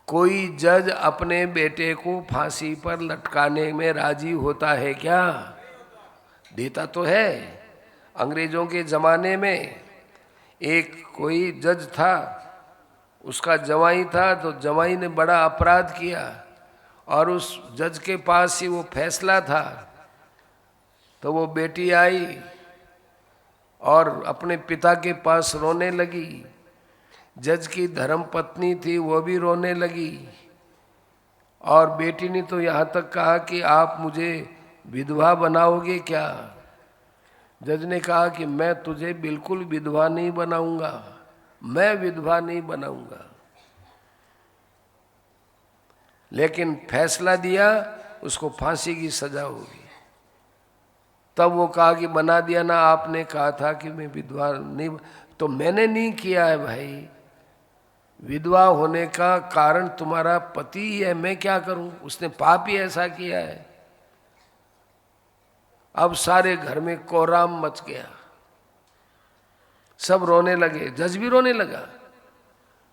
कोई जज अपने बेटे को फांसी पर लटकाने में राजी होता है क्या? देता तो है। अंग्रेजों के ज़माने में एक कोई जज था, उसका जवाई था, तो जवाई ने बड़ा अपराध किया और उस जज के पास ही वो फैसला था। तो वो बेटी आई और अपने पिता के पास रोने लगी। जज की धर्म पत्नी थी, वो भी रोने लगी। और बेटी ने तो यहाँ तक कहा कि आप मुझे विधवा बनाओगे क्या? जज ने कहा कि मैं तुझे बिल्कुल विधवा नहीं बनाऊंगा, मैं विधवा नहीं बनाऊंगा। लेकिन फैसला दिया उसको फांसी की सजा होगी। तब वो कहा कि बना दिया ना, आपने कहा था कि मैं विधवा नहीं। तो मैंने नहीं किया है भाई, विधवा होने का कारण तुम्हारा पति ही है, मैं क्या करूं? उसने पाप ही ऐसा किया है। अब सारे घर में कोहराम मच गया, सब रोने लगे, जज भी रोने लगा।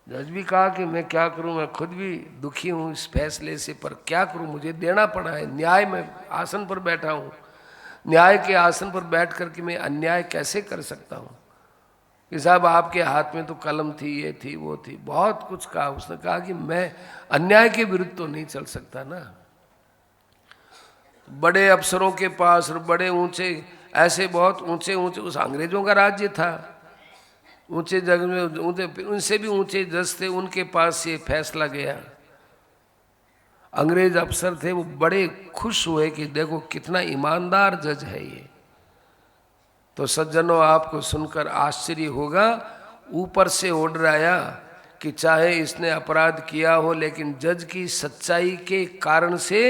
जज भी कहा कि मैं क्या करूं, मैं खुद भी दुखी हूं इस फैसले से, पर क्या करूं, मुझे देना पड़ा है। न्याय में आसन पर बैठा हूं, न्याय के आसन पर बैठ करके मैं अन्याय कैसे कर सकता हूं? कि साहब आपके हाथ में तो कलम थी, ये थी, वो थी, बहुत कुछ कहा। उसने कहा कि मैं अन्याय के विरुद्ध तो नहीं चल सकता ना। बड़े अफसरों के पास और बड़े ऊंचे, ऐसे बहुत ऊंचे ऊंचे, उस अंग्रेजों का राज्य था, ऊंचे जगह में ऊंचे, उनसे भी ऊंचे जज थे, उनके पास ये फैसला गया। अंग्रेज अफसर थे, वो बड़े खुश हुए कि देखो कितना ईमानदार जज है ये। तो सज्जनों, आपको सुनकर आश्चर्य होगा, ऊपर से ऑर्डर आया कि चाहे इसने अपराध किया हो, लेकिन जज की सच्चाई के कारण से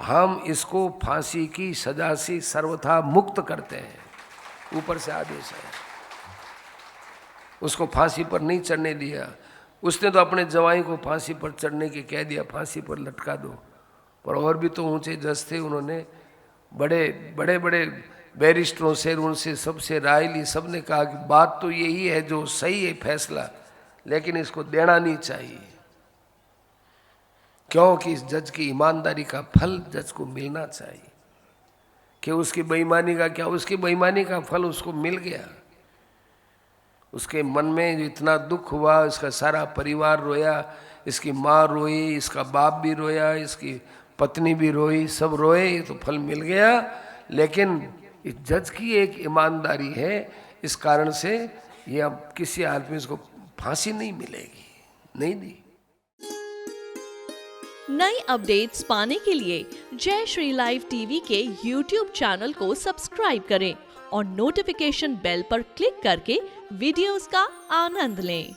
हम इसको फांसी की सजा से सर्वथा मुक्त करते हैं। ऊपर से आदेश है, उसको फांसी पर नहीं चढ़ने दिया। उसने तो अपने जवाई को फांसी पर चढ़ने के कह दिया, फांसी पर लटका दो। पर और भी तो ऊंचे जज थे, उन्होंने बड़े बड़े बड़े बैरिस्टरों से, उनसे सबसे राय ली। सब ने कहा कि बात तो यही है जो सही है फैसला, लेकिन इसको देना नहीं चाहिए, क्योंकि इस जज की ईमानदारी का फल जज को मिलना चाहिए। कि उसकी बेईमानी का क्या, उसकी बेईमानी का फल उसको मिल गया। उसके मन में इतना दुख हुआ, इसका सारा परिवार रोया, इसकी माँ रोई, इसका बाप भी रोया, इसकी पत्नी भी रोई, सब रोए, तो फल मिल गया। लेकिन इस जज की एक ईमानदारी है, इस कारण से ये अब किसी हाल में इसको फांसी नहीं मिलेगी, नहीं दी। नई अपडेट्स पाने के लिए जय श्री लाइव टीवी के YouTube चैनल को सब्सक्राइब करें और नोटिफिकेशन बेल पर क्लिक करके वीडियोस का आनंद लें।